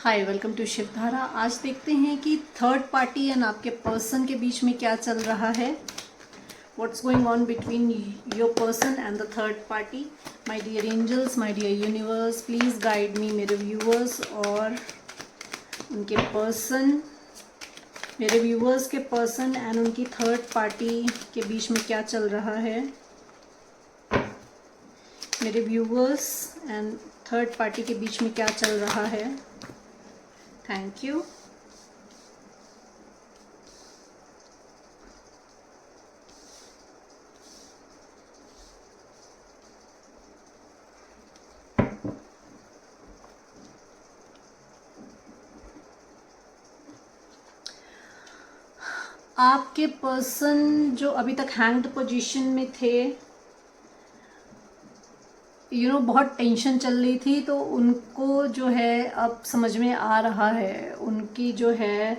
Hi, welcome to Shivdhara. आज देखते हैं कि थर्ड पार्टी एंड आपके पर्सन के बीच में क्या चल रहा है। What's going on between your person and the third party. My dear angels, my dear universe, please guide me. मेरे व्यूअर्स और उनके पर्सन, मेरे व्यूअर्स के पर्सन एंड उनकी थर्ड पार्टी के बीच में क्या चल रहा है। मेरे व्यूअर्स एंड थर्ड पार्टी के बीच में क्या चल रहा है। Thank you. आपके पर्सन जो अभी तक हैंग्ड पोजीशन में थे, बहुत टेंशन चल रही थी, तो उनको जो है अब समझ में आ रहा है, उनकी जो है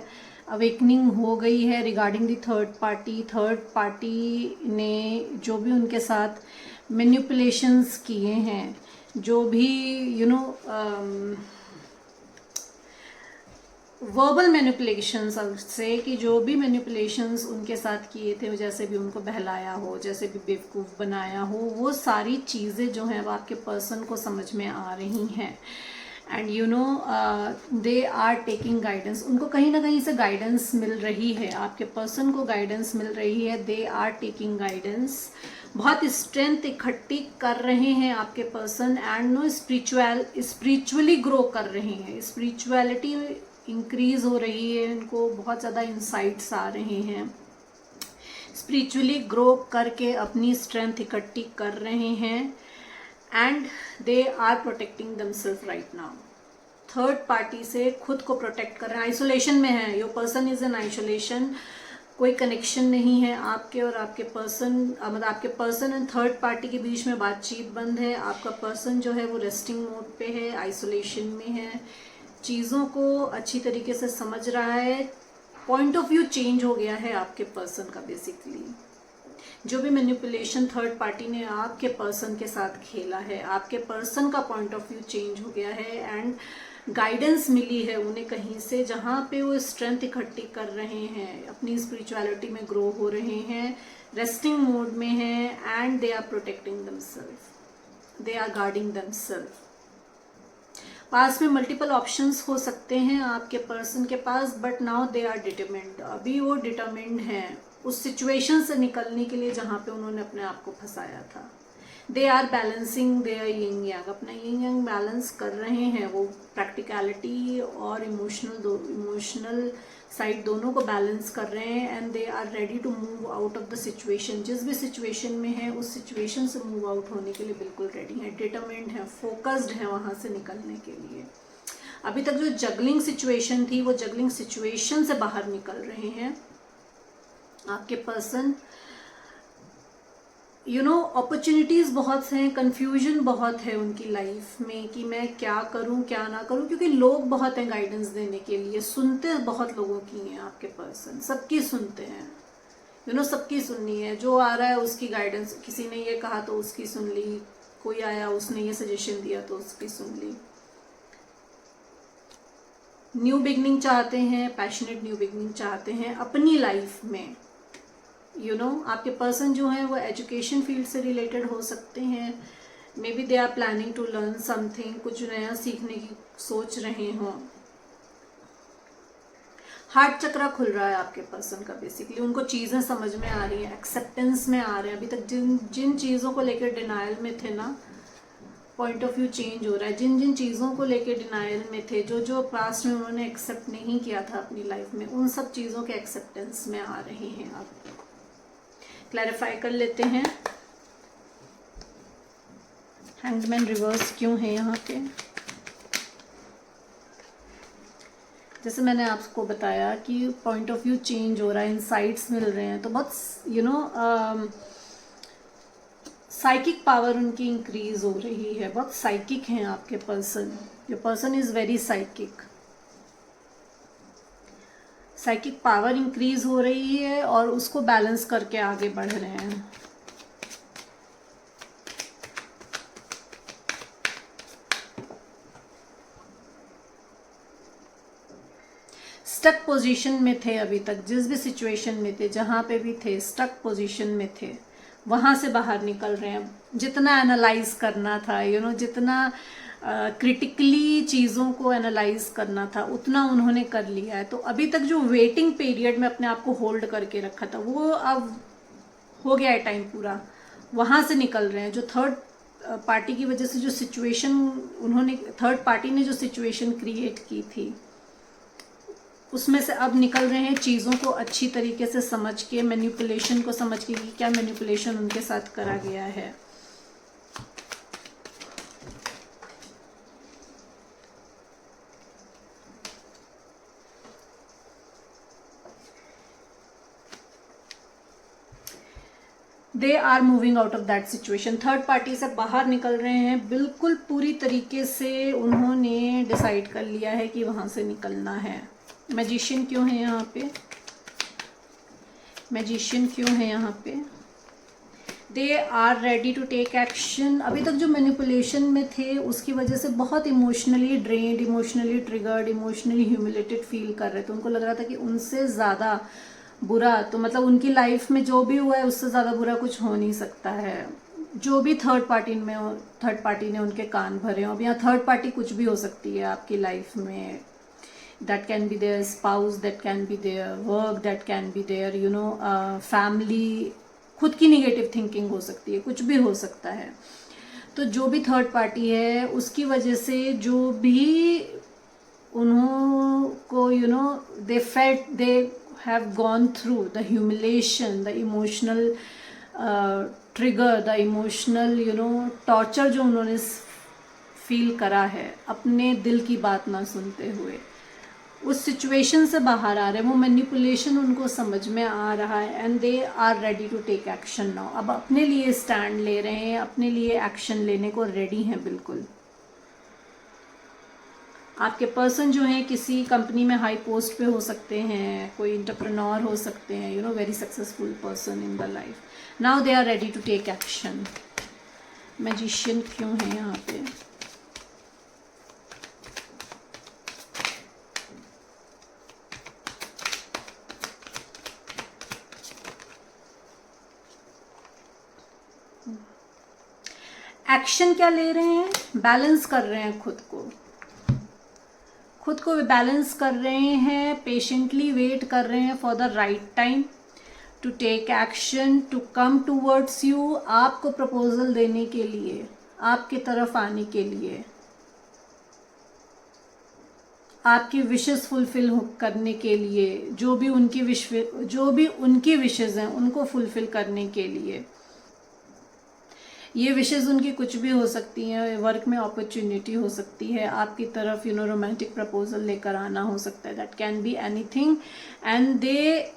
अवेकनिंग हो गई है रिगार्डिंग दी थर्ड पार्टी ने जो भी उनके साथ मैनिपुलेशंस किए हैं, जो भी वर्बल मैनिपुलेशंस से, कि जो भी मैनिपुलेशंस उनके साथ किए थे, जैसे भी उनको बहलाया हो, जैसे भी बेवकूफ़ बनाया हो, वो सारी चीज़ें जो हैं वो आपके पर्सन को समझ में आ रही हैं। And they are taking guidance. उनको कहीं ना कहीं से गाइडेंस मिल रही है, आपके पर्सन को गाइडेंस मिल रही है। They are taking guidance. बहुत स्ट्रेंथ इकट्ठी कर रहे हैं आपके पर्सन एंड स्पिरिचुअली ग्रो कर रहे हैं। स्पिरिचुअलिटी इंक्रीज हो रही है, इनको बहुत ज़्यादा इंसाइट्स आ रहे हैं। स्पिरिचुअली ग्रो करके अपनी स्ट्रेंथ इकट्ठी कर रहे हैं and they are protecting themselves right now. Third party से खुद को प्रोटेक्ट कर रहे हैं। आइसोलेशन में है, your person is in isolation. कोई कनेक्शन नहीं है आपके और आपके पर्सन, मतलब आपके पर्सन एंड थर्ड पार्टी के बीच में बातचीत बंद है। आपका पर्सन जो है वो रेस्टिंग मोड पे है, आइसोलेशन में है, चीज़ों को अच्छी तरीके से समझ रहा है। पॉइंट ऑफ व्यू चेंज हो गया है आपके पर्सन का। बेसिकली जो भी मैनिपुलेशन थर्ड पार्टी ने आपके पर्सन के साथ खेला है, आपके पर्सन का पॉइंट ऑफ व्यू चेंज हो गया है एंड गाइडेंस मिली है उन्हें कहीं से, जहाँ पे वो स्ट्रेंथ इकट्ठी कर रहे हैं, अपनी स्पिरिचुअलिटी में ग्रो हो रहे हैं, रेस्टिंग मोड में हैं and they are protecting themselves, they are guarding themselves. पास में मल्टीपल ऑप्शंस हो सकते हैं आपके पर्सन के पास, but now they are determined. अभी वो डिटरमिन्ड हैं उस सिचुएशन से निकलने के लिए जहाँ पे उन्होंने अपने आप को फंसाया था। They are balancing their yin yang, अपना यिंग यांग बैलेंस कर रहे हैं वो। प्रैक्टिकलिटी और इमोशनल साइड दोनों को बैलेंस कर रहे हैं and they are ready to move out of the situation. जिस भी सिचुएशन में है उस सिचुएशन से मूव आउट होने के लिए बिल्कुल रेडी हैं, डिटरमिन्ड हैं, फोकस्ड हैं वहाँ से निकलने के लिए। अभी तक जो जगलिंग सिचुएशन थी, वो जगलिंग सिचुएशन से बाहर निकल रहे हैं आपके पर्सन। अपॉर्चुनिटीज़ बहुत हैं, कन्फ्यूजन बहुत है उनकी लाइफ में कि मैं क्या करूं क्या ना करूं, क्योंकि लोग बहुत हैं गाइडेंस देने के लिए। सुनते बहुत लोगों की हैं आपके पर्सन, सबकी सुनते हैं। सबकी सुननी है। जो आ रहा है उसकी गाइडेंस, किसी ने ये कहा तो उसकी सुन ली, कोई आया उसने ये सजेशन दिया तो उसकी सुन ली। न्यू बिगनिंग चाहते हैं, पैशनेट न्यू बिगनिंग चाहते हैं अपनी लाइफ में। आपके पर्सन जो है वो एजुकेशन फील्ड से रिलेटेड हो सकते हैं। May be they are planning to learn something, कुछ नया सीखने की सोच रहे हों। हार्ट चक्रा खुल रहा है आपके पर्सन का। बेसिकली उनको चीज़ें समझ में आ रही हैं, एक्सेप्टेंस में आ रहे हैं। अभी तक जिन चीज़ों को लेकर डिनायल में थे ना, पॉइंट ऑफ व्यू चेंज हो रहा है। जिन चीज़ों को लेकर डिनायल में थे, जो पास्ट में उन्होंने एक्सेप्ट नहीं किया था अपनी लाइफ में, उन सब चीज़ों के एक्सेप्टेंस में आ रहे हैं आप। क्लैरिफाई कर लेते हैं, हैंगमैन रिवर्स क्यों है यहाँ पे। जैसे मैंने आपको बताया कि पॉइंट ऑफ व्यू चेंज हो रहा है, इनसाइट्स मिल रहे हैं, तो बहुत साइकिक पावर उनकी इंक्रीज हो रही है। बहुत साइकिक हैं आपके person. Your person is very psychic. Psychic power increase हो रही है और उसको बैलेंस करके आगे बढ़ रहे हैं। स्टक पोजीशन में थे अभी तक, जिस भी सिचुएशन में थे, जहाँ पे भी थे, स्टक पोजीशन में थे, वहाँ से बाहर निकल रहे हैं। जितना एनालाइज करना था, जितना क्रिटिकली चीज़ों को एनालाइज करना था, उतना उन्होंने कर लिया है। तो अभी तक जो वेटिंग पीरियड में अपने आप को होल्ड करके रखा था, वो अब हो गया है टाइम पूरा, वहाँ से निकल रहे हैं। जो थर्ड पार्टी की वजह से जो सिचुएशन उन्होंने, थर्ड पार्टी ने जो सिचुएशन क्रिएट की थी, उसमें से अब निकल रहे हैं, चीज़ों को अच्छी तरीके से समझ के, मैनिपुलेशन को समझ के कि क्या मैनिपुलेशन उनके साथ करा गया है। They are moving out of that situation. Third party से बाहर निकल रहे हैं, बिल्कुल पूरी तरीके से उन्होंने डिसाइड कर लिया है कि वहां से निकलना है। मैजिशियन क्यों है यहाँ पे? मैजिशियन क्यों है यहाँ पे? They are ready to take action. अभी तक जो मैनिपुलेशन में थे, उसकी वजह से बहुत emotionally drained, emotionally triggered, emotionally humiliated feel कर रहे थे। उनको लग रहा था कि उनसे ज़्यादा बुरा, तो मतलब उनकी लाइफ में जो भी हुआ है उससे ज़्यादा बुरा कुछ हो नहीं सकता है। जो भी थर्ड पार्टी ने उनके कान भरे हो। अब यहाँ थर्ड पार्टी कुछ भी हो सकती है आपकी लाइफ में। That can be their spouse, that can be their work, that can be their family, खुद की निगेटिव थिंकिंग हो सकती है, कुछ भी हो सकता है। तो जो भी थर्ड पार्टी है, उसकी वजह से जो भी उनको they felt, they have gone through the humiliation, the emotional trigger, the emotional torture जो उन्होंने फील करा है अपने दिल की बात ना सुनते हुए, उस सिचुएशन से बाहर आ रहे हैं। वो मैनिपुलेशन उनको समझ में आ रहा है and they are ready to take action now. अब अपने लिए स्टैंड ले रहे हैं, अपने लिए एक्शन लेने को रेडी हैं बिल्कुल। आपके पर्सन जो हैं किसी कंपनी में हाई पोस्ट पे हो सकते हैं, कोई एंटरप्रेन्योर हो सकते हैं, very successful person in the life. Now they are ready to take action. Magician क्यों है यहाँ पे? एक्शन क्या ले रहे हैं? बैलेंस कर रहे हैं खुद को बैलेंस कर रहे हैं, पेशेंटली वेट कर रहे हैं for the right time to take action, to come towards you, आपको प्रपोजल देने के लिए, आपकी तरफ आने के लिए, आपकी विशेस फुलफिल करने के लिए, जो भी उनकी विशेस हैं उनको फुलफिल करने के लिए। ये विशेज़ उनकी कुछ भी हो सकती हैं। वर्क में अपॉर्चुनिटी हो सकती है, आपकी तरफ रोमांटिक प्रपोजल लेकर आना हो सकता है, that can be anything and they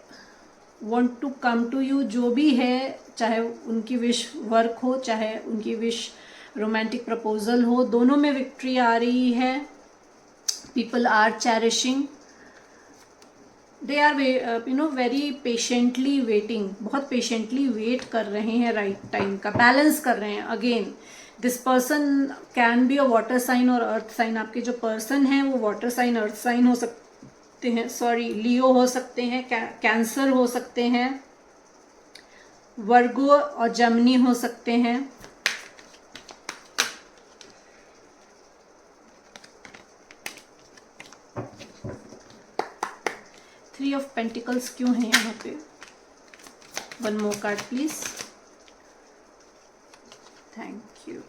want to come to you. जो भी है, चाहे उनकी विश वर्क हो, चाहे उनकी विश रोमांटिक प्रपोजल हो, दोनों में विक्ट्री आ रही है। People are cherishing, they are very patiently waiting, बहुत पेशेंटली वेट कर रहे हैं राइट टाइम का, बैलेंस कर रहे हैं। Again this person can be a water sign और अर्थ साइन। आपके जो पर्सन हैं वो वाटर साइन, अर्थ साइन हो सकते हैं, लियो हो सकते हैं, कैंसर हो सकते हैं, वर्गो और जमनी हो सकते हैं। थ्री ऑफ पेंटिकल्स क्यों है यहाँ पे? One more card please. Thank you.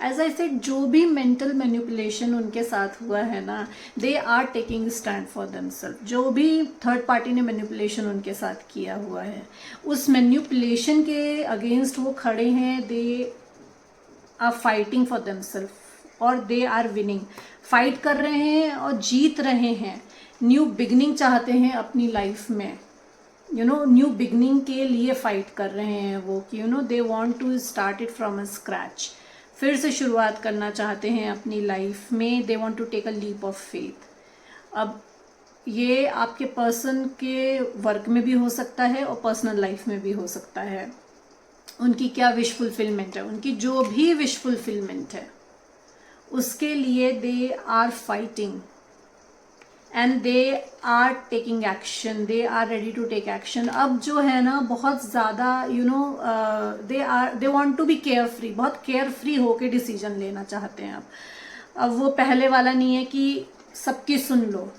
As I said, जो भी मेंटल मैनिपुलेशन उनके साथ हुआ है ना, they are taking stand for themselves. जो भी थर्ड पार्टी ने मैनिपुलेशन उनके साथ किया हुआ है, उस मैनिपुलेशन के अगेंस्ट वो खड़े हैं। They are fighting for themselves और दे आर विनिंग। फाइट कर रहे हैं और जीत रहे हैं। न्यू बिगनिंग चाहते हैं अपनी लाइफ में, न्यू बिगनिंग के लिए फाइट कर रहे हैं वो कि they want to start it from a scratch. फिर से शुरुआत करना चाहते हैं अपनी लाइफ में। They want to take a leap of faith. अब ये आपके पर्सन के वर्क में भी हो सकता है और पर्सनल लाइफ में भी हो सकता है। उनकी क्या विश फुलफिलमेंट है, उनकी जो भी विश फुलफिलमेंट है उसके लिए they are fighting and they are taking action, they are ready to take action. अब जो है ना बहुत ज़्यादा they want to be care free, बहुत केयर फ्री होके डिसीजन लेना चाहते हैं। अब वो पहले वाला नहीं है कि सबकी सुन लो,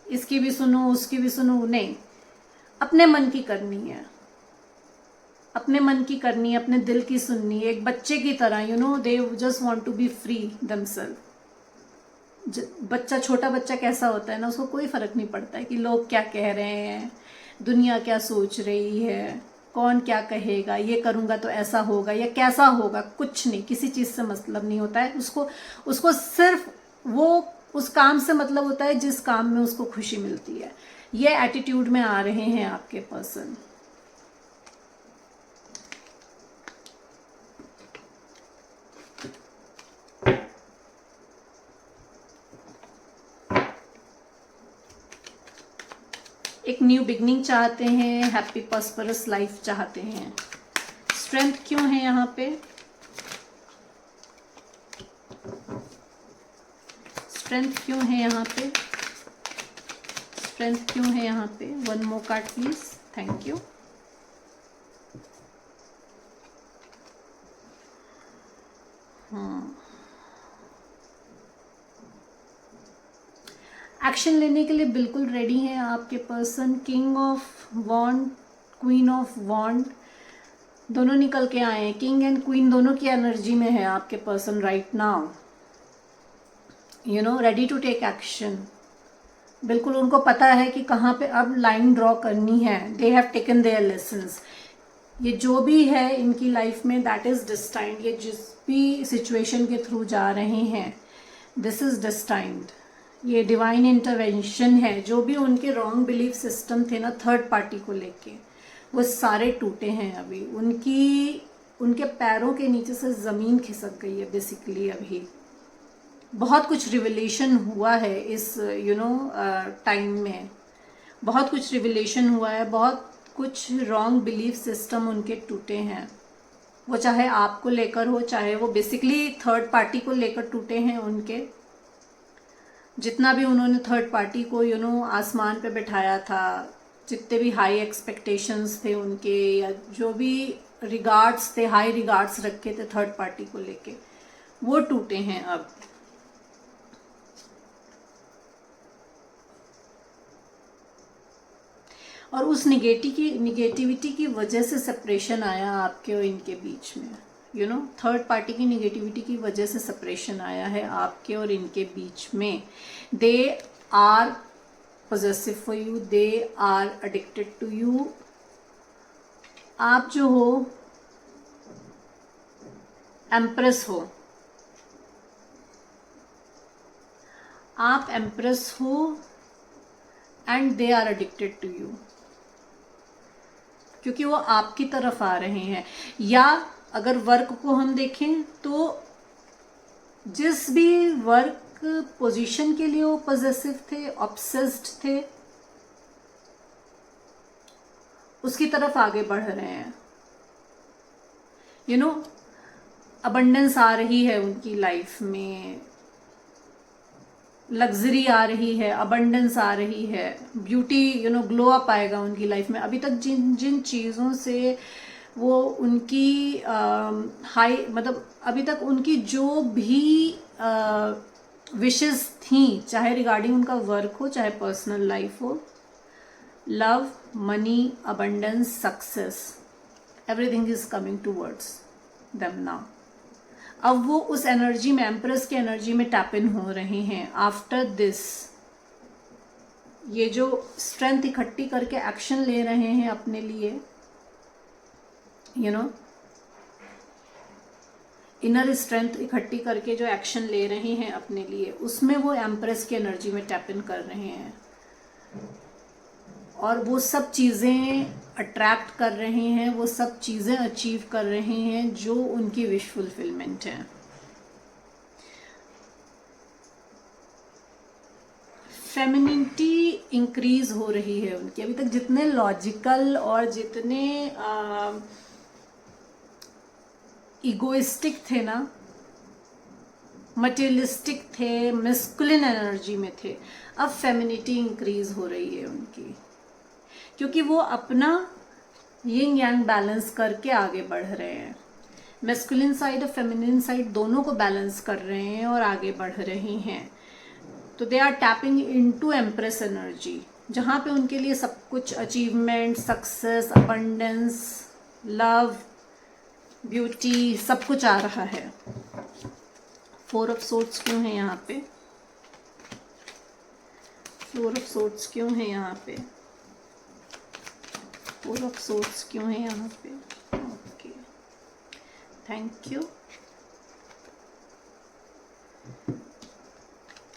इसकी भी सुनो उसकी भी सुनो, नहीं, अपने मन की करनी है, अपने मन की करनी है, अपने दिल की सुननी है, एक बच्चे की तरह they just want to be free themselves. बच्चा, छोटा बच्चा कैसा होता है ना, उसको कोई फर्क नहीं पड़ता है कि लोग क्या कह रहे हैं, दुनिया क्या सोच रही है, कौन क्या कहेगा, ये करूँगा तो ऐसा होगा या कैसा होगा, कुछ नहीं, किसी चीज़ से मतलब नहीं होता है उसको सिर्फ वो उस काम से मतलब होता है जिस काम में उसको खुशी मिलती है। ये एटीट्यूड में आ रहे हैं आपके पर्सन। एक न्यू बिगनिंग चाहते हैं, हैप्पी प्रॉस्परस लाइफ चाहते हैं। स्ट्रेंथ क्यों है यहाँ पे? स्ट्रेंथ क्यों है यहाँ पे? स्ट्रेंथ क्यों है यहाँ पे? One more card please, thank you. Action लेने के लिए बिल्कुल रेडी हैं आपके person. King of wand, queen of wand दोनों निकल के आए हैं। किंग एंड क्वीन दोनों की एनर्जी में है आपके person right now. Ready to take action. बिल्कुल उनको पता है कि कहाँ पे अब लाइन ड्रॉ करनी है। They have taken their lessons. ये जो भी है इनकी लाइफ में दैट इज डिस्टाइंड। ये जिस भी सिचुएशन के थ्रू जा रहे हैं दिस इज डिस्टाइंड। ये डिवाइन इंटरवेंशन है। जो भी उनके रॉन्ग बिलीफ सिस्टम थे ना थर्ड पार्टी को लेके, वो सारे टूटे हैं अभी। उनके पैरों के नीचे से ज़मीन खिसक गई है बेसिकली। अभी बहुत कुछ रिविलेशन हुआ है इस टाइम में। बहुत कुछ रिविलेशन हुआ है, बहुत कुछ रॉन्ग बिलीफ सिस्टम उनके टूटे हैं। वो चाहे आपको लेकर हो, चाहे वो बेसिकली थर्ड पार्टी को लेकर टूटे हैं। उनके जितना भी उन्होंने थर्ड पार्टी को आसमान पे बिठाया था, जितने भी हाई एक्सपेक्टेशंस थे उनके, या जो भी रिगार्ड्स थे, हाई रिगार्ड्स रखे थे थर्ड पार्टी को लेके, वो टूटे हैं अब। और उस निगेटिविटी की वजह से सेपरेशन आया आपके और इनके बीच में। थर्ड पार्टी की निगेटिविटी की वजह से सेपरेशन आया है आपके और इनके बीच में। They are possessive for you, they are addicted to you. आप जो हो एम्प्रेस हो, आप एम्प्रेस हो and they are addicted to you, क्योंकि वो आपकी तरफ आ रहे हैं। या अगर वर्क को हम देखें तो जिस भी वर्क पोजीशन के लिए वो पॉजेसिव थे, ऑब्सेस्ड थे, उसकी तरफ आगे बढ़ रहे हैं। अबंडेंस आ रही है उनकी लाइफ में, लग्जरी आ रही है, अबंडेंस आ रही है, ब्यूटी ग्लो अप आएगा उनकी लाइफ में। अभी तक जिन जिन चीज़ों से वो उनकी हाई अभी तक उनकी जो भी विशेस थी, चाहे रिगार्डिंग उनका वर्क हो, चाहे पर्सनल लाइफ हो, love, money, abundance, success, everything is coming towards them now. अब वो उस एनर्जी में, एम्प्रेस की एनर्जी में टैप इन हो रहे हैं। आफ्टर दिस ये जो स्ट्रेंथ इकट्ठी करके एक्शन ले रहे हैं अपने लिए, इनर स्ट्रेंथ इकट्ठी करके जो एक्शन ले रहे हैं अपने लिए, उसमें वो एम्प्रेस की एनर्जी में टैप इन कर रहे हैं और वो सब चीज़ें अट्रैक्ट कर रहे हैं, वो सब चीज़ें अचीव कर रहे हैं जो उनकी विश फुलफिलमेंट है। फेमिनिटी इंक्रीज हो रही है उनकी। अभी तक जितने लॉजिकल और जितने इगोइस्टिक थे ना, मटेरियलिस्टिक थे, मैस्कुलिन एनर्जी में थे, अब फेमिनिटी इंक्रीज हो रही है उनकी, क्योंकि वो अपना यिंग यांग बैलेंस करके आगे बढ़ रहे हैं। मैस्कुलिन साइड और फेमिनिन साइड दोनों को बैलेंस कर रहे हैं और आगे बढ़ रही हैं। तो they are tapping into empress energy, जहाँ पे उनके लिए सब कुछ achievement, success, abundance, love, beauty सब कुछ आ रहा है। 4 ऑफ सोर्ड्स क्यों है यहाँ पे? 4 ऑफ सोर्ड्स क्यों है यहाँ पे? 4 ऑफ सोर्ड्स क्यों है यहाँ पे? Okay, thank you.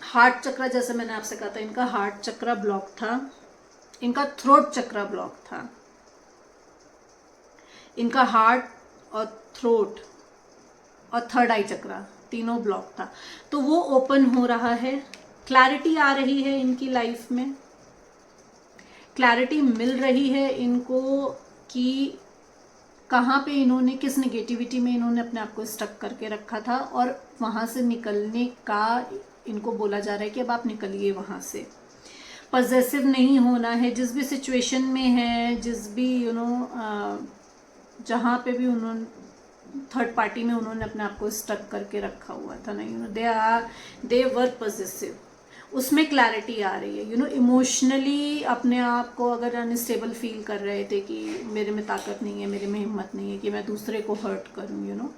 हार्ट चक्रा, जैसे मैंने आपसे कहा था, इनका हार्ट चक्रा ब्लॉक था, इनका थ्रोट चक्रा ब्लॉक था, इनका हार्ट और थ्रोट और थर्ड आई चक्रा तीनों ब्लॉक था, तो वो ओपन हो रहा है। क्लैरिटी आ रही है इनकी लाइफ में, क्लैरिटी मिल रही है इनको कि कहाँ पे इन्होंने, किस नेगेटिविटी में इन्होंने अपने आप को स्टक करके रखा था, और वहाँ से निकलने का इनको बोला जा रहा है कि अब आप निकलिए वहाँ से। पॉजेसिव नहीं होना है, जिस भी सिचुएशन में है, जिस भी जहाँ पे भी उन्होंने थर्ड पार्टी में उन्होंने अपने आप को स्टक करके रखा हुआ था ना, दे वर पॉजेसिव, उसमें क्लैरिटी आ रही है। इमोशनली अपने आप को अगर अनस्टेबल फील कर रहे थे कि मेरे में ताकत नहीं है, मेरे में हिम्मत नहीं है कि मैं दूसरे को हर्ट करूं,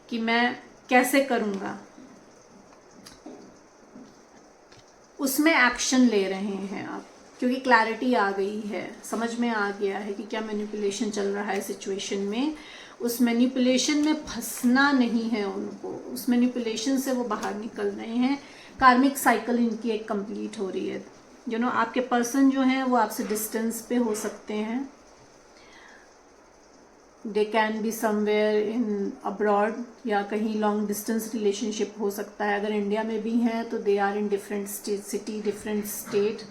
कि मैं कैसे करूंगा, उसमें एक्शन ले रहे हैं आप, क्योंकि क्लैरिटी आ गई है, समझ में आ गया है कि क्या मैनिपुलेशन चल रहा है सिचुएशन में। उस मैनिपुलेशन में फंसना नहीं है उनको, उस मैनिपुलेशन से वो बाहर निकल रहे हैं। कार्मिक साइकिल इनकी एक कंप्लीट हो रही है। आपके पर्सन जो हैं वो आपसे डिस्टेंस पे हो सकते हैं, they can be somewhere in abroad, या कहीं लॉन्ग डिस्टेंस रिलेशनशिप हो सकता है। अगर इंडिया में भी हैं तो they are in different city, different state.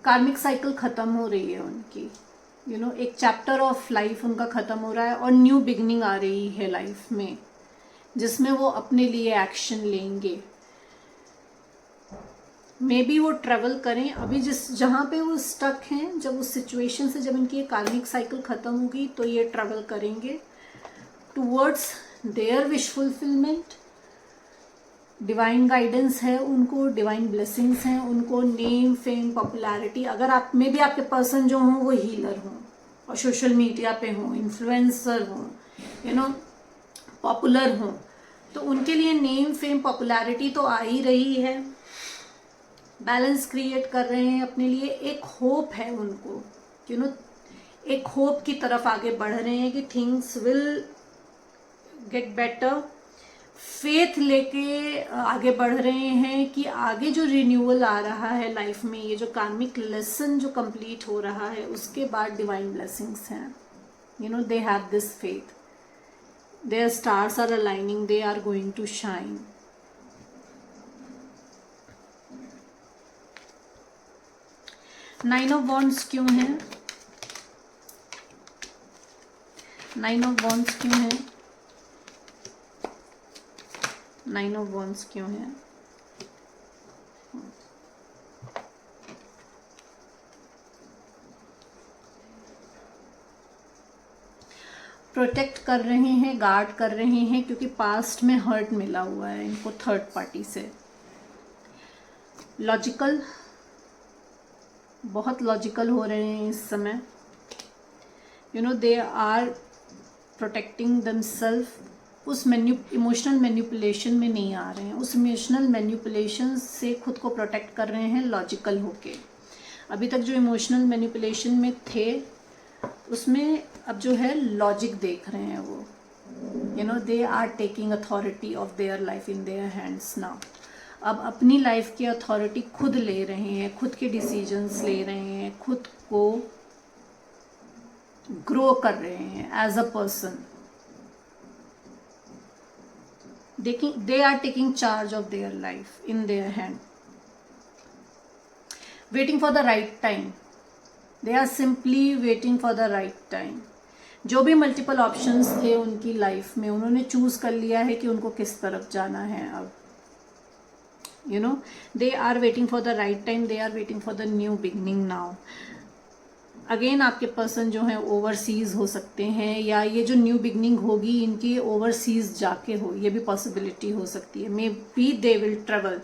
Karmic cycle ख़त्म हो रही है उनकी, एक चैप्टर ऑफ लाइफ उनका ख़त्म हो रहा है और न्यू बिगनिंग आ रही है लाइफ में, जिसमें वो अपने लिए एक्शन लेंगे। मे बी वो ट्रेवल करें अभी जहाँ पे वो स्टक हैं, जब उस सिचुएशन से, जब इनकी कार्मिक साइकिल ख़त्म होगी तो ये ट्रेवल करेंगे towards their wish fulfilment. Divine guidance है उनको, डिवाइन ब्लेसिंग्स हैं उनको, नेम, फेम, पॉपुलैरिटी। अगर आप में भी आपके पर्सन जो हों वो हीलर हों और सोशल मीडिया पे हों, इन्फ्लुएंसर हों, पॉपुलर हों, तो उनके लिए नेम, फेम, पॉपुलैरिटी तो आ ही रही है। बैलेंस क्रिएट कर रहे हैं अपने लिए, एक होप है उनको, एक होप की तरफ आगे बढ़ रहे हैं कि things will get better. Faith लेके आगे बढ़ रहे हैं कि आगे जो रिन्यूअल आ रहा है लाइफ में, ये जो कार्मिक लेसन जो कंप्लीट हो रहा है, उसके बाद डिवाइन ब्लेसिंग्स हैं। They have this faith, their stars are aligning, they are going to shine. Nine of wands क्यों है? नाइन ऑफ वॉन्ड्स क्यों है? नाइन ऑफ वॉन्ड्स क्यों है? प्रोटेक्ट कर रहे हैं, गार्ड कर रहे हैं, क्योंकि पास्ट में हर्ट मिला हुआ है इनको थर्ड पार्टी से। लॉजिकल, बहुत लॉजिकल हो रहे हैं इस समय। They are protecting themselves. उस इमोशनल मैनिपुलेशन में नहीं आ रहे हैं, उस इमोशनल मैनिपुलेशन से खुद को प्रोटेक्ट कर रहे हैं लॉजिकल होके। अभी तक जो इमोशनल मैनिपुलेशन में थे उसमें अब जो है लॉजिक देख रहे हैं वो। They are taking authority of their life in their hands now. अब अपनी लाइफ की अथॉरिटी खुद ले रहे हैं, खुद के डिसीजंस ले रहे हैं, खुद को ग्रो कर रहे हैं as a person. They are taking charge of their life in their hand, waiting for the right time. They are simply waiting for the right time. जो भी मल्टीपल ऑप्शंस थे उनकी लाइफ में, उन्होंने चूज कर लिया है कि उनको किस तरफ जाना है अब। You know, they are waiting for the right time, they are waiting for the new beginning now. Again आपके पर्सन जो है ओवरसीज हो सकते हैं, या ये जो न्यू बिगनिंग होगी इनकी ओवरसीज जाके हो, ये भी पॉसिबिलिटी हो सकती है। May B they will travel,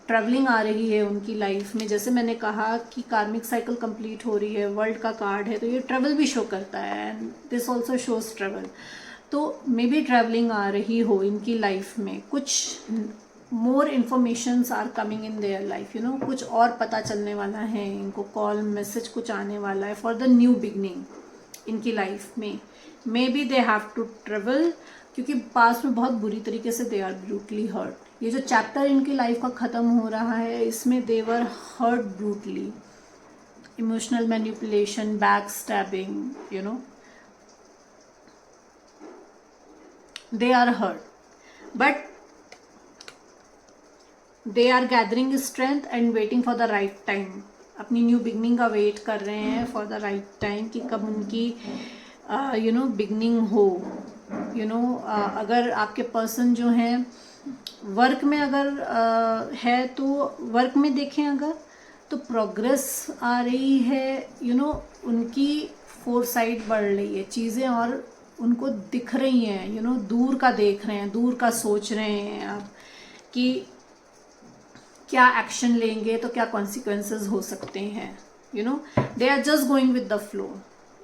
travelling आ रही है उनकी लाइफ में। जैसे मैंने कहा कि कार्मिक साइकिल कंप्लीट हो रही है, वर्ल्ड का कार्ड है, तो ये ट्रैवल भी शो करता है, and this also shows travel. तो मे बी ट्रैवलिंग आ रही हो इनकी लाइफ में, कुछ more informations are coming in their life, you know, कुछ और पता चलने वाला है इनको, कॉल मैसेज कुछ आने वाला है फॉर द न्यू बिगनिंग इनकी लाइफ में। May be they have to travel, क्योंकि पास में बहुत बुरी तरीके से दे आर ब्रूटली हर्ट। ये जो चैप्टर इनकी लाइफ का ख़त्म हो रहा है, इसमें they were hurt brutally, emotional manipulation, back stabbing, you know, they are hurt, but they are gathering strength and waiting for the right time। अपनी न्यू बिगनिंग का वेट कर रहे हैं फॉर द राइट टाइम, कि कब उनकी you know beginning हो। You know, अगर आपके पर्सन जो हैं वर्क में अगर है तो वर्क में देखें अगर, तो प्रोग्रेस आ रही है। यू नो, उनकी फोरसाइट बढ़ रही है, चीज़ें और उनको दिख रही हैं। यू नो, दूर का देख रहे हैं, दूर का सोच रहे हैं आप कि क्या एक्शन लेंगे तो क्या कॉन्सिक्वेंसेस हो सकते हैं। You know, they are just going with the flow,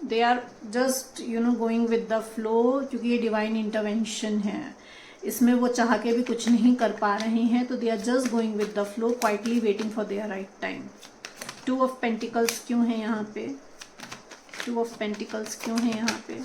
they are just you know going with the flow, क्योंकि ये डिवाइन इंटरवेंशन है, इसमें वो चाह के भी कुछ नहीं कर पा रहे हैं, तो they are just going with the flow, quietly waiting for their right time. Two of pentacles क्यों है यहाँ पे? टू ऑफ पेंटिकल्स क्यों है यहाँ पे?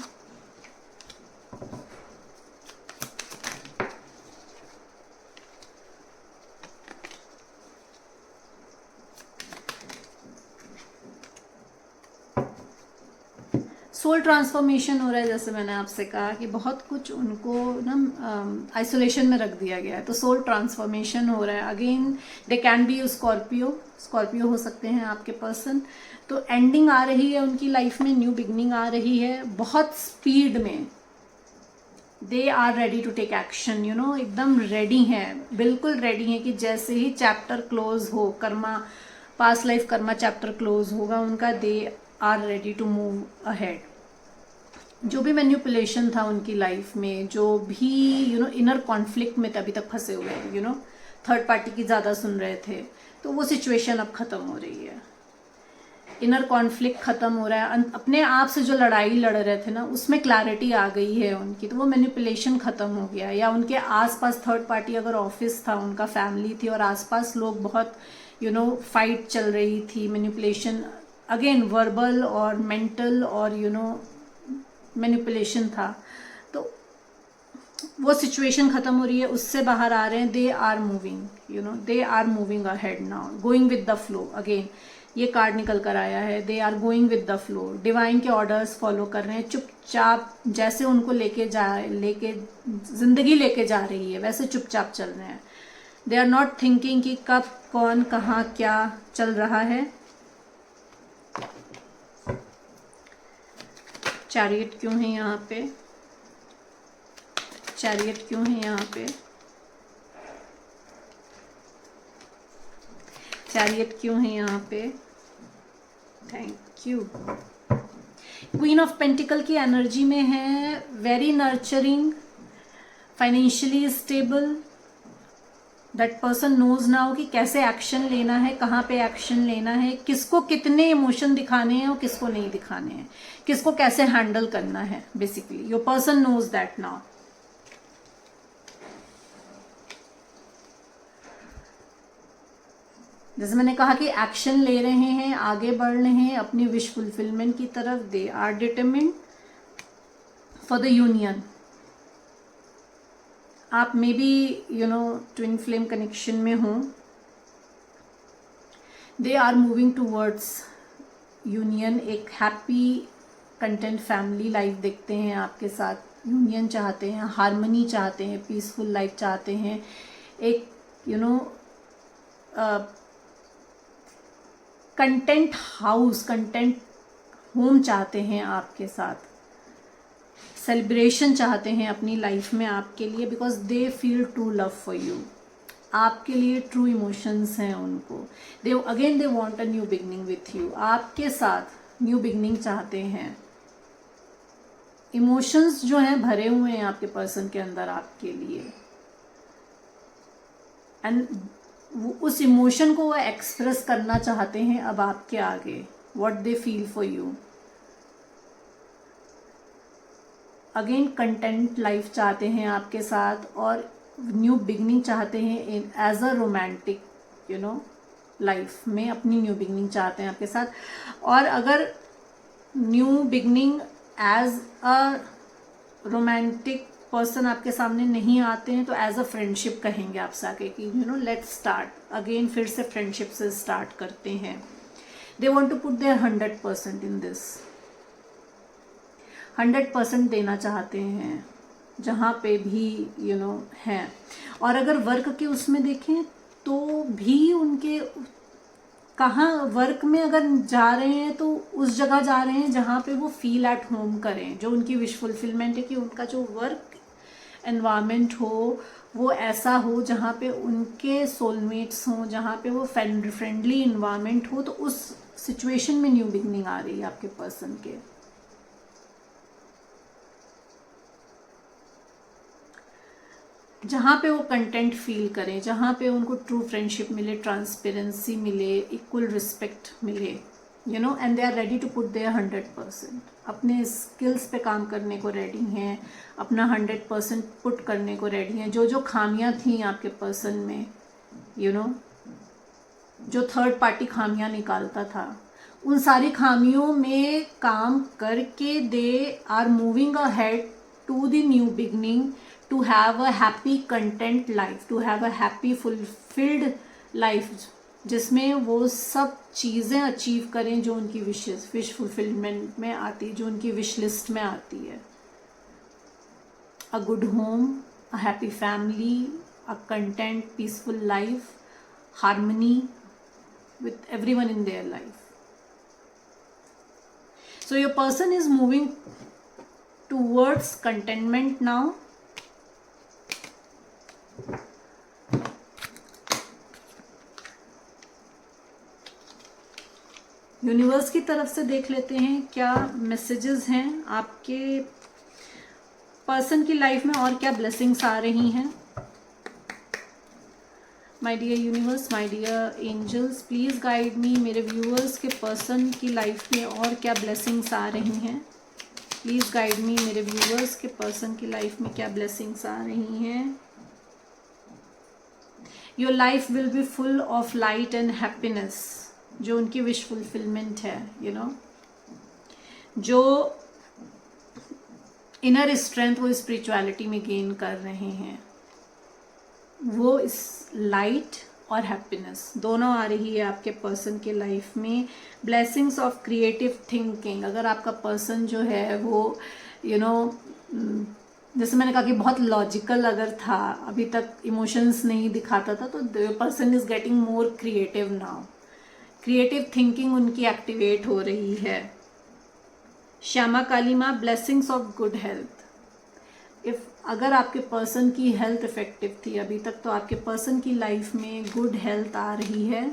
सोल ट्रांसफॉर्मेशन हो रहा है, जैसे मैंने आपसे कहा कि बहुत कुछ उनको ना आइसोलेशन में रख दिया गया है, तो सोल ट्रांसफॉर्मेशन हो रहा है। Again they can be Scorpio, Scorpio हो सकते हैं आपके पर्सन। तो एंडिंग आ रही है उनकी लाइफ में, न्यू बिगनिंग आ रही है बहुत स्पीड में। They are ready to take action, you know, एकदम रेडी हैं, बिल्कुल रेडी हैं कि जैसे ही चैप्टर क्लोज हो, karma past life karma chapter close होगा उनका, they are ready to move ahead. जो भी मैनिपुलेशन था उनकी लाइफ में, जो भी यू नो इनर कॉन्फ्लिक्ट में अभी तक फंसे हुए हैं, यू नो, थर्ड पार्टी की ज़्यादा सुन रहे थे, तो वो सिचुएशन अब ख़त्म हो रही है। इनर कॉन्फ्लिक्ट ख़त्म हो रहा है, अपने आप से जो लड़ाई लड़ रहे थे ना, उसमें क्लैरिटी आ गई है उनकी, तो वो मैनिपुलेशन ख़त्म हो गया। या उनके आसपास थर्ड पार्टी अगर ऑफिस था, उनका फैमिली थी और आसपास लोग बहुत यू नो फाइट चल रही थी, मैनिपुलेशन अगेन वर्बल और मेंटल और यू नो मैनिपुलेशन था, तो वो सिचुएशन ख़त्म हो रही है, उससे बाहर आ रहे हैं। They are moving, you know, they are moving ahead now, going with the flow. Again ये कार्ड निकल कर आया है, they are going with the flow, divine के ऑर्डर्स फॉलो कर रहे हैं, चुपचाप जैसे उनको लेके जिंदगी लेके जा रही है वैसे चुपचाप चल रहे हैं। दे आर नॉट थिंकिंग कि कब कौन कहाँ क्या चल रहा है। चैरियट क्यों है यहाँ पे? चैरियट क्यों है यहाँ पे? चैरियट क्यों है यहाँ पे? Thank you. Queen of pentacle की एनर्जी में है, very nurturing, financially stable. That person knows now कि कैसे एक्शन लेना है, कहाँ पे एक्शन लेना है, किसको कितने इमोशन दिखाने हैं और किसको नहीं दिखाने हैं, किसको कैसे हैंडल करना है। Basically your person knows that now. जैसे मैंने कहा कि एक्शन ले रहे हैं, आगे बढ़ रहे हैं अपनी विश फुलफिलमेंट की तरफ। They are determined for the union. आप may be you know twin flame connection में हो। They are moving towards union, एक हैप्पी कंटेंट फैमिली लाइफ देखते हैं आपके साथ, यूनियन चाहते हैं, हार्मनी चाहते हैं, पीसफुल लाइफ चाहते हैं, एक you know content house, content home चाहते हैं आपके साथ। सेलिब्रेशन चाहते हैं अपनी लाइफ में आपके लिए, because they feel true love for you. आपके लिए ट्रू इमोशंस हैं उनको। They want a new beginning with you. आपके साथ न्यू बिगनिंग चाहते हैं। इमोशंस जो हैं भरे हुए हैं आपके पर्सन के अंदर आपके लिए, एंड उस इमोशन को वो एक्सप्रेस करना चाहते हैं अब आपके आगे, what they feel for you. Again content life चाहते हैं आपके साथ, और न्यू बिगनिंग चाहते हैं इन एज अ रोमांटिक लाइफ में, अपनी न्यू बिगनिंग चाहते हैं आपके साथ। और अगर new beginning as a romantic person आपके सामने नहीं आते हैं तो एज अ फ्रेंडशिप कहेंगे आपसे आके कि लेट्स स्टार्ट अगेन, फिर से फ्रेंडशिप से स्टार्ट करते हैं। They want to put their 100% in this. 100% देना चाहते हैं जहाँ पे भी हैं। और अगर वर्क के उसमें देखें तो भी उनके कहाँ वर्क में अगर जा रहे हैं तो उस जगह जा रहे हैं जहाँ पे वो फील एट होम करें। जो उनकी विश फुलफिलमेंट है कि उनका जो वर्क एनवायरनमेंट हो वो ऐसा हो जहाँ पे उनके सोलमेट्स हों, जहाँ पे वो फ्रेंडली इन्वायरमेंट हो। तो उस सिचुएशन में न्यू बिगनिंग आ रही है आपके पर्सन के। जहाँ पे वो कंटेंट फील करें, जहाँ पे उनको ट्रू फ्रेंडशिप मिले, ट्रांसपेरेंसी मिले, इक्वल रिस्पेक्ट मिले, and they are ready to put their 100%। अपने स्किल्स पे काम करने को रेडी हैं, अपना 100% पुट करने को रेडी हैं। जो जो खामियां थी आपके पर्सन में, जो थर्ड पार्टी खामियां निकालता था, उन सारी खामियों में काम करके they are moving ahead to the new beginning, to have a happy content life, to have a happy fulfilled life, जिसमें वो सब चीज़ें अचीव करें जो उनकी विश फुलफिलमेंट में आती है, जो उनकी विश लिस्ट में आती है। A good home, a happy family, a content peaceful life, harmony with everyone in their life. So your person is moving towards contentment now. Universe की तरफ से देख लेते हैं क्या मैसेजेस हैं आपके पर्सन की लाइफ में, और क्या ब्लेसिंग्स आ रही हैं। My dear universe, my dear angels, please guide me. मेरे व्यूअर्स के पर्सन की लाइफ में और क्या ब्लेसिंग्स आ रही हैं। Please guide me. मेरे व्यूअर्स के पर्सन की लाइफ में क्या ब्लेसिंग्स आ रही हैं। Your life will be full of light and happiness, जो उनकी विश फुलफिलमेंट है। जो इनर स्ट्रेंथ वो स्पिरिचुअलिटी में गेन कर रहे हैं, वो इस लाइट और हैप्पीनेस दोनों आ रही है आपके पर्सन के लाइफ में। Blessings of creative thinking. अगर आपका पर्सन जो है वो जैसे मैंने कहा कि बहुत लॉजिकल अगर था, अभी तक इमोशंस नहीं दिखाता था, तो the person is getting more creative now. Creative thinking उनकी एक्टिवेट हो रही है। श्यामा काली माँ, ब्लेसिंग्स ऑफ गुड हेल्थ। अगर आपके पर्सन की हेल्थ इफेक्टिव थी अभी तक, तो आपके पर्सन की लाइफ में गुड हेल्थ आ रही है।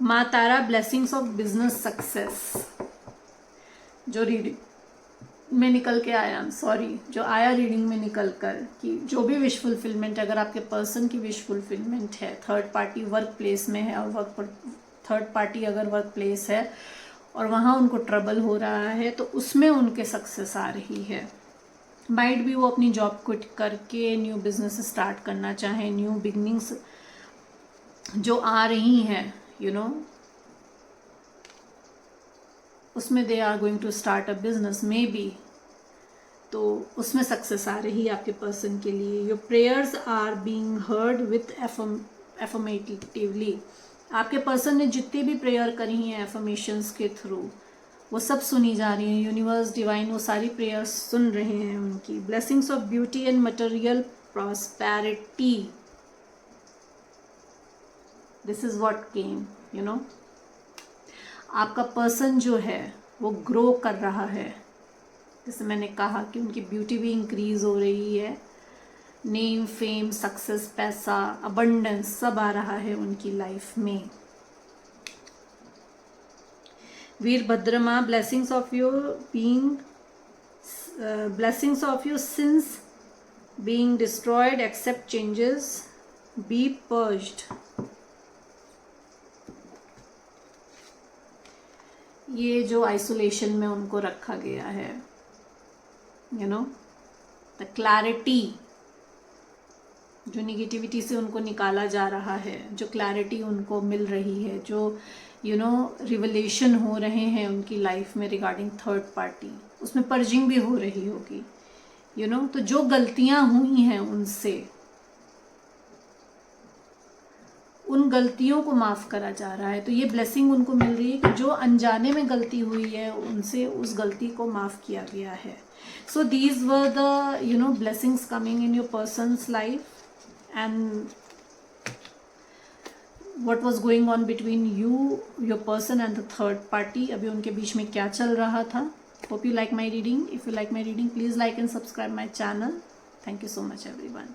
माँ तारा, ब्लेसिंग्स ऑफ बिजनेस सक्सेस। जो रीडिंग में निकल के आया, जो आया रीडिंग में निकल कर, कि जो भी विश फुलफिलमेंट, अगर आपके पर्सन की विश फुलफिलमेंट है, थर्ड पार्टी वर्क प्लेस में है, और थर्ड पार्टी अगर वर्क प्लेस है और वहाँ उनको ट्रबल हो रहा है, तो उसमें उनके सक्सेस आ रही है। माइट भी वो अपनी जॉब क्विट करके न्यू बिजनेस स्टार्ट करना चाहें। न्यू बिगनिंग्स जो आ रही हैं उसमें they are going to start a business maybe, तो उसमें सक्सेस आ रही है आपके पर्सन के लिए। Your prayers are being heard with affirmatively. आपके पर्सन ने जितनी भी प्रेयर करी हैं एफर्मेशंस के थ्रू, वो सब सुनी जा रही हैं। यूनिवर्स डिवाइन वो सारी प्रेयर्स सुन रहे हैं उनकी। Blessings of beauty and material prosperity, this is what came. आपका पर्सन जो है वो ग्रो कर रहा है, जैसे मैंने कहा कि उनकी ब्यूटी भी इंक्रीज हो रही है, नेम, फेम, सक्सेस, पैसा, अबंडेंस सब आ रहा है उनकी लाइफ में। वीरभद्रमा, blessings of your being, blessings of your sins being destroyed, accept changes, be purged. ये जो आइसोलेशन में उनको रखा गया है, यू नो, द क्लैरिटी, जो निगेटिविटी से उनको निकाला जा रहा है, जो क्लैरिटी उनको मिल रही है, जो यू नो रिवलेशन हो रहे हैं उनकी लाइफ में रिगार्डिंग थर्ड पार्टी, उसमें पर्जिंग भी हो रही होगी, यू नो। तो जो गलतियां हुई हैं उनसे, उन गलतियों को माफ करा जा रहा है। तो ये ब्लेसिंग उनको मिल रही है कि जो अनजाने में गलती हुई है उनसे उस गलती को माफ किया गया है। So these were the you know blessings coming in your persons life and what was going on between you, your person and the third party, अभी उनके बीच में क्या चल रहा था। Hope you like my reading. If you like my reading, please like and subscribe my channel. Thank you so much everyone.